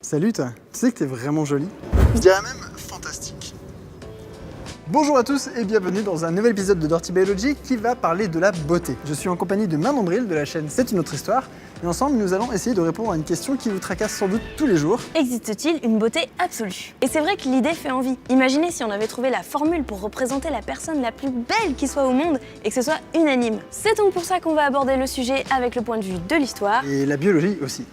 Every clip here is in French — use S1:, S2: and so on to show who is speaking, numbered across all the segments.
S1: Salut toi, tu sais que t'es vraiment jolie? Je dirais même fantastique. Bonjour à tous et bienvenue dans un nouvel épisode de Dirty Biology qui va parler de la beauté. Je suis en compagnie de Main Nombril de la chaîne C'est une autre histoire et ensemble nous allons essayer de répondre à une question qui vous tracasse sans doute tous les jours.
S2: Existe-t-il une beauté absolue? Et c'est vrai que l'idée fait envie. Imaginez si on avait trouvé la formule pour représenter la personne la plus belle qui soit au monde et que ce soit unanime. C'est donc pour ça qu'on va aborder le sujet avec le point de vue de l'histoire.
S1: Et la biologie aussi.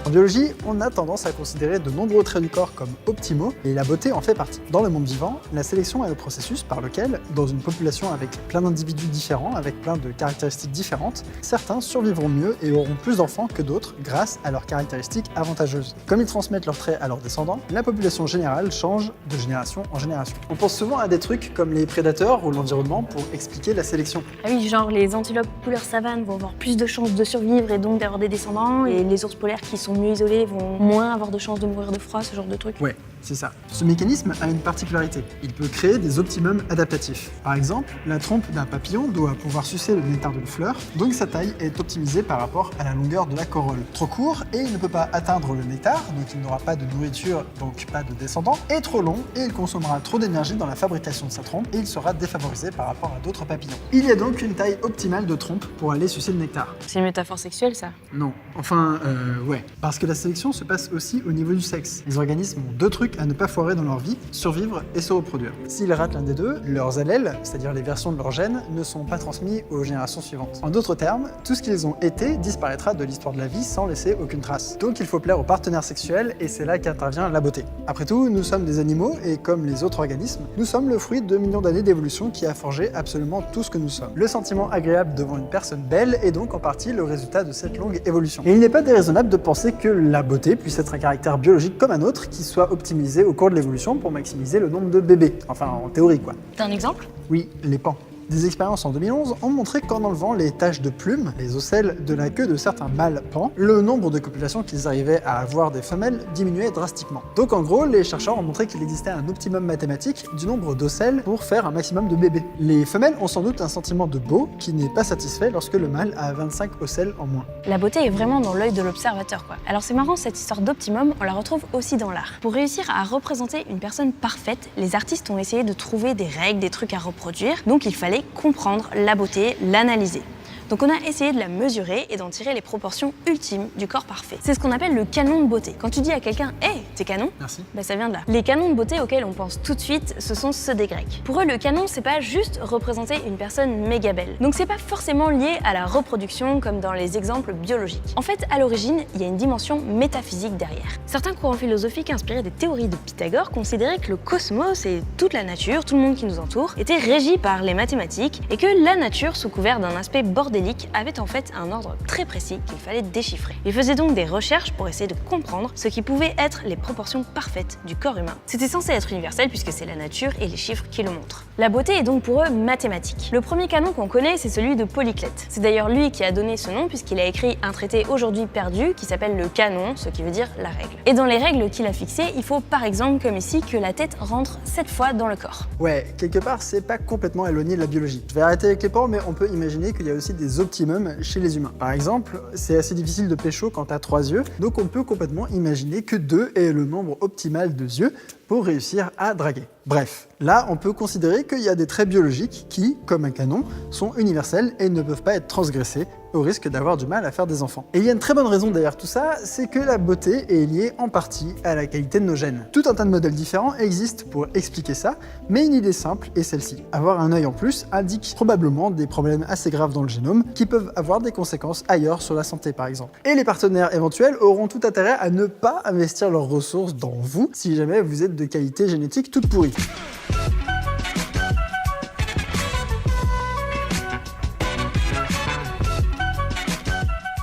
S1: En biologie, on a tendance à considérer de nombreux traits du corps comme optimaux, et la beauté en fait partie. Dans le monde vivant, la sélection est le processus par lequel, dans une population avec plein d'individus différents, avec plein de caractéristiques différentes, certains survivront mieux et auront plus d'enfants que d'autres grâce à leurs caractéristiques avantageuses. Comme ils transmettent leurs traits à leurs descendants, la population générale change de génération en génération. On pense souvent à des trucs comme les prédateurs ou l'environnement pour expliquer la sélection.
S2: Ah oui, genre les antilopes couleur savane vont avoir plus de chances de survivre et donc d'avoir des descendants, et les ours polaires qui sont mieux isolés vont moins avoir de chances de mourir de froid, ce genre de truc.
S1: Ouais, c'est ça. Ce mécanisme a une particularité. Il peut créer des optimums adaptatifs. Par exemple, la trompe d'un papillon doit pouvoir sucer le nectar d'une fleur, donc sa taille est optimisée par rapport à la longueur de la corolle. Trop court et il ne peut pas atteindre le nectar, donc il n'aura pas de nourriture, donc pas de descendants, et trop long et il consommera trop d'énergie dans la fabrication de sa trompe et il sera défavorisé par rapport à d'autres papillons. Il y a donc une taille optimale de trompe pour aller sucer le nectar.
S2: C'est une métaphore sexuelle, ça?
S1: Non, enfin, ouais. Parce que la sélection se passe aussi au niveau du sexe. Les organismes ont deux trucs à ne pas foirer dans leur vie, survivre et se reproduire. S'ils ratent l'un des deux, leurs allèles, c'est-à-dire les versions de leurs gènes, ne sont pas transmis aux générations suivantes. En d'autres termes, tout ce qu'ils ont été disparaîtra de l'histoire de la vie sans laisser aucune trace. Donc il faut plaire aux partenaires sexuels et c'est là qu'intervient la beauté. Après tout, nous sommes des animaux et comme les autres organismes, nous sommes le fruit de millions d'années d'évolution qui a forgé absolument tout ce que nous sommes. Le sentiment agréable devant une personne belle est donc en partie le résultat de cette longue évolution. Et il n'est pas déraisonnable de penser que la beauté puisse être un caractère biologique comme un autre qui soit optimisé au cours de l'évolution pour maximiser le nombre de bébés. Enfin, en théorie, quoi.
S2: T'as un exemple?
S1: Oui, les pans. Des expériences en 2011 ont montré qu'en enlevant les taches de plumes, les ocelles de la queue de certains mâles pans, le nombre de copulations qu'ils arrivaient à avoir des femelles diminuait drastiquement. Donc en gros, les chercheurs ont montré qu'il existait un optimum mathématique du nombre d'ocelles pour faire un maximum de bébés. Les femelles ont sans doute un sentiment de beau qui n'est pas satisfait lorsque le mâle a 25 ocelles en moins.
S2: La beauté est vraiment dans l'œil de l'observateur, quoi. Alors c'est marrant, cette histoire d'optimum, on la retrouve aussi dans l'art. Pour réussir à représenter une personne parfaite, les artistes ont essayé de trouver des règles, des trucs à reproduire, donc il fallait comprendre la beauté, l'analyser. Donc on a essayé de la mesurer et d'en tirer les proportions ultimes du corps parfait. C'est ce qu'on appelle le canon de beauté. Quand tu dis à quelqu'un « Hey, t'es canon ?»
S1: Merci.
S2: Ben ça vient de là. Les canons de beauté auxquels on pense tout de suite, ce sont ceux des Grecs. Pour eux, le canon, c'est pas juste représenter une personne méga belle. Donc c'est pas forcément lié à la reproduction comme dans les exemples biologiques. En fait, à l'origine, il y a une dimension métaphysique derrière. Certains courants philosophiques inspirés des théories de Pythagore considéraient que le cosmos et toute la nature, tout le monde qui nous entoure, étaient régis par les mathématiques et que la nature, sous couvert d'un aspect bordélique, avait en fait un ordre très précis qu'il fallait déchiffrer. Ils faisaient donc des recherches pour essayer de comprendre ce qui pouvait être les proportions parfaites du corps humain. C'était censé être universel puisque c'est la nature et les chiffres qui le montrent. La beauté est donc pour eux mathématique. Le premier canon qu'on connaît, c'est celui de Polyclète. C'est d'ailleurs lui qui a donné ce nom puisqu'il a écrit un traité aujourd'hui perdu qui s'appelle le canon, ce qui veut dire la règle. Et dans les règles qu'il a fixées, il faut par exemple, comme ici, que la tête rentre 7 fois dans le corps.
S1: Ouais, quelque part, c'est pas complètement éloigné de la biologie. Je vais arrêter avec les pans, mais on peut imaginer qu'il y a aussi des optimums chez les humains. Par exemple, c'est assez difficile de pécho quand t'as 3 yeux, donc on peut complètement imaginer que 2 est le nombre optimal de yeux pour réussir à draguer. Bref, là, on peut considérer qu'il y a des traits biologiques qui, comme un canon, sont universels et ne peuvent pas être transgressés au risque d'avoir du mal à faire des enfants. Et il y a une très bonne raison derrière tout ça, c'est que la beauté est liée en partie à la qualité de nos gènes. Tout un tas de modèles différents existent pour expliquer ça, mais une idée simple est celle-ci. Avoir un œil en plus indique probablement des problèmes assez graves dans le génome qui peuvent avoir des conséquences ailleurs sur la santé par exemple. Et les partenaires éventuels auront tout intérêt à ne pas investir leurs ressources dans vous si jamais vous êtes de qualité génétique toute pourrie.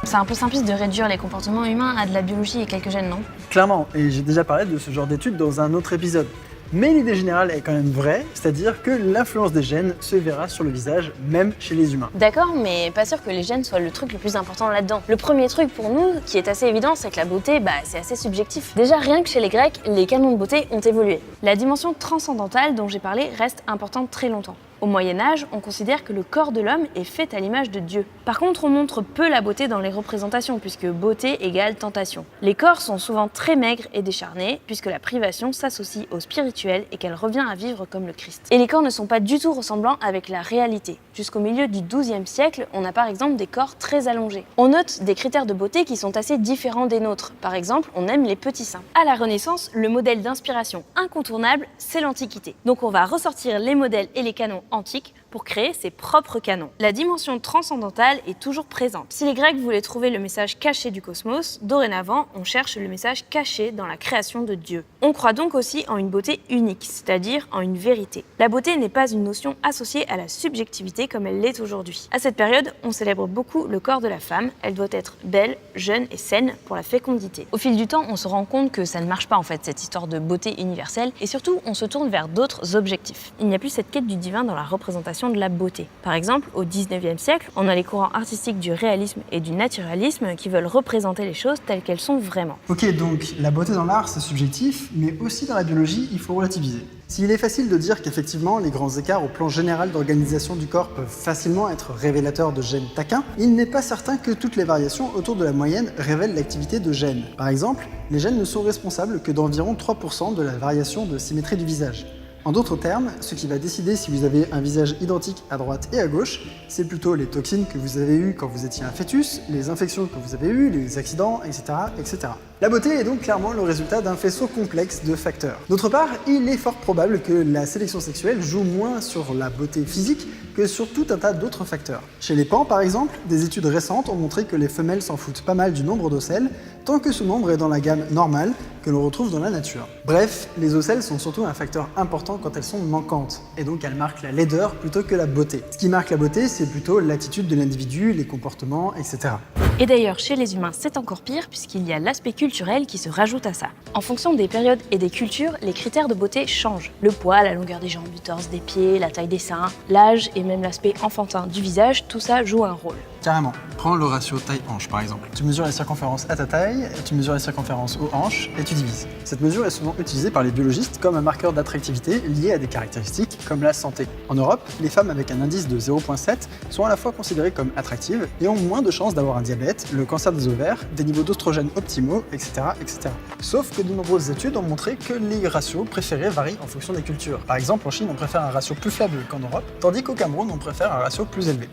S2: C'est un peu simpliste de réduire les comportements humains à de la biologie et quelques gènes, non?
S1: Clairement, et j'ai déjà parlé de ce genre d'études dans un autre épisode. Mais l'idée générale est quand même vraie, c'est-à-dire que l'influence des gènes se verra sur le visage, même chez les humains.
S2: D'accord, mais pas sûr que les gènes soient le truc le plus important là-dedans. Le premier truc pour nous, qui est assez évident, c'est que la beauté, c'est assez subjectif. Déjà, rien que chez les Grecs, les canons de beauté ont évolué. La dimension transcendantale dont j'ai parlé reste importante très longtemps. Au Moyen-Âge, on considère que le corps de l'homme est fait à l'image de Dieu. Par contre, on montre peu la beauté dans les représentations, puisque beauté égale tentation. Les corps sont souvent très maigres et décharnés, puisque la privation s'associe au spirituel et qu'elle revient à vivre comme le Christ. Et les corps ne sont pas du tout ressemblants avec la réalité. Jusqu'au milieu du XIIe siècle, on a par exemple des corps très allongés. On note des critères de beauté qui sont assez différents des nôtres. Par exemple, on aime les petits seins. À la Renaissance, le modèle d'inspiration incontournable, c'est l'Antiquité. Donc on va ressortir les modèles et les canons antiques pour créer ses propres canons. La dimension transcendantale est toujours présente. Si les Grecs voulaient trouver le message caché du cosmos, dorénavant, on cherche le message caché dans la création de Dieu. On croit donc aussi en une beauté unique, c'est-à-dire en une vérité. La beauté n'est pas une notion associée à la subjectivité comme elle l'est aujourd'hui. À cette période, on célèbre beaucoup le corps de la femme. Elle doit être belle, jeune et saine pour la fécondité. Au fil du temps, on se rend compte que ça ne marche pas en fait, cette histoire de beauté universelle, et surtout, on se tourne vers d'autres objectifs. Il n'y a plus cette quête du divin dans la représentation de la beauté. Par exemple, au XIXe siècle, on a les courants artistiques du réalisme et du naturalisme qui veulent représenter les choses telles qu'elles sont vraiment.
S1: Ok, donc la beauté dans l'art, c'est subjectif, mais aussi dans la biologie, il faut relativiser. S'il est facile de dire qu'effectivement, les grands écarts au plan général d'organisation du corps peuvent facilement être révélateurs de gènes taquins, il n'est pas certain que toutes les variations autour de la moyenne révèlent l'activité de gènes. Par exemple, les gènes ne sont responsables que d'environ 3% de la variation de symétrie du visage. En d'autres termes, ce qui va décider si vous avez un visage identique à droite et à gauche, c'est plutôt les toxines que vous avez eues quand vous étiez un fœtus, les infections que vous avez eues, les accidents, etc., etc. La beauté est donc clairement le résultat d'un faisceau complexe de facteurs. D'autre part, il est fort probable que la sélection sexuelle joue moins sur la beauté physique que sur tout un tas d'autres facteurs. Chez les pans, par exemple, des études récentes ont montré que les femelles s'en foutent pas mal du nombre d'ocelles, tant que ce nombre est dans la gamme normale que l'on retrouve dans la nature. Bref, les ocelles sont surtout un facteur important quand elles sont manquantes, et donc elles marquent la laideur plutôt que la beauté. Ce qui marque la beauté, c'est plutôt l'attitude de l'individu, les comportements, etc.
S2: Et d'ailleurs, chez les humains, c'est encore pire puisqu'il y a l'aspect culturel qui se rajoute à ça. En fonction des périodes et des cultures, les critères de beauté changent. Le poids, la longueur des jambes, du torse, des pieds, la taille des seins, l'âge et même l'aspect enfantin du visage, tout ça joue un rôle.
S1: Carrément. Prends le ratio taille-hanche par exemple. Tu mesures la circonférence à ta taille, tu mesures la circonférence aux hanches et tu divises. Cette mesure est souvent utilisée par les biologistes comme un marqueur d'attractivité lié à des caractéristiques comme la santé. En Europe, les femmes avec un indice de 0,7 sont à la fois considérées comme attractives et ont moins de chances d'avoir un diabète, le cancer des ovaires, des niveaux d'oestrogènes optimaux, etc., etc. Sauf que de nombreuses études ont montré que les ratios préférés varient en fonction des cultures. Par exemple, en Chine, on préfère un ratio plus faible qu'en Europe, tandis qu'au Cameroun, on préfère un ratio plus élevé.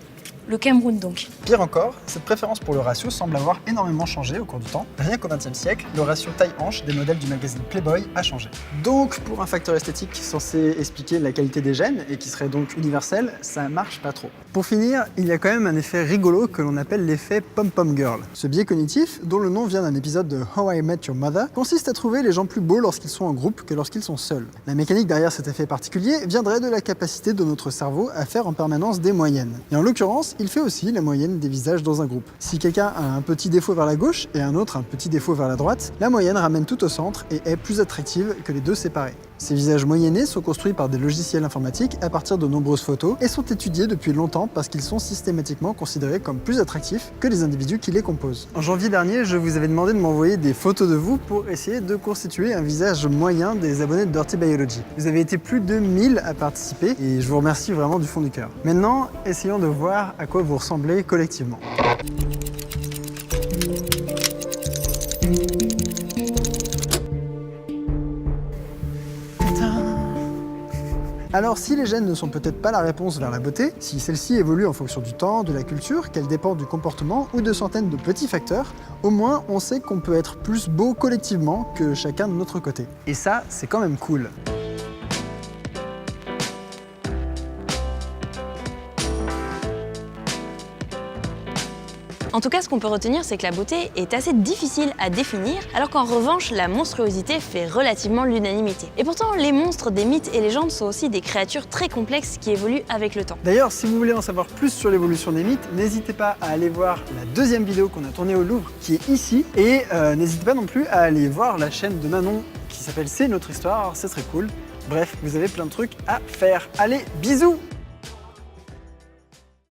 S2: Le Cameroun donc.
S1: Pire encore, cette préférence pour le ratio semble avoir énormément changé au cours du temps. Rien qu'au XXe siècle, le ratio taille-hanche des modèles du magazine Playboy a changé. Donc, pour un facteur esthétique censé expliquer la qualité des gènes et qui serait donc universel, ça marche pas trop. Pour finir, il y a quand même un effet rigolo que l'on appelle l'effet pom-pom girl. Ce biais cognitif, dont le nom vient d'un épisode de How I Met Your Mother, consiste à trouver les gens plus beaux lorsqu'ils sont en groupe que lorsqu'ils sont seuls. La mécanique derrière cet effet particulier viendrait de la capacité de notre cerveau à faire en permanence des moyennes. Et en l'occurrence, il fait aussi la moyenne des visages dans un groupe. Si quelqu'un a un petit défaut vers la gauche et un autre un petit défaut vers la droite, la moyenne ramène tout au centre et est plus attractive que les deux séparés. Ces visages moyennés sont construits par des logiciels informatiques à partir de nombreuses photos et sont étudiés depuis longtemps parce qu'ils sont systématiquement considérés comme plus attractifs que les individus qui les composent. En janvier dernier, je vous avais demandé de m'envoyer des photos de vous pour essayer de constituer un visage moyen des abonnés de Dirty Biology. Vous avez été plus de 1000 à participer et je vous remercie vraiment du fond du cœur. Maintenant, essayons de voir à quoi vous ressemblez collectivement. Alors si les gènes ne sont peut-être pas la réponse vers la beauté, si celle-ci évolue en fonction du temps, de la culture, qu'elle dépend du comportement ou de centaines de petits facteurs, au moins on sait qu'on peut être plus beau collectivement que chacun de notre côté. Et ça, c'est quand même cool.
S2: En tout cas, ce qu'on peut retenir, c'est que la beauté est assez difficile à définir, alors qu'en revanche, la monstruosité fait relativement l'unanimité. Et pourtant, les monstres des mythes et légendes sont aussi des créatures très complexes qui évoluent avec le temps.
S1: D'ailleurs, si vous voulez en savoir plus sur l'évolution des mythes, n'hésitez pas à aller voir la deuxième vidéo qu'on a tournée au Louvre, qui est ici, et n'hésitez pas non plus à aller voir la chaîne de Manon qui s'appelle C'est notre histoire, c'est très cool. Bref, vous avez plein de trucs à faire. Allez, bisous!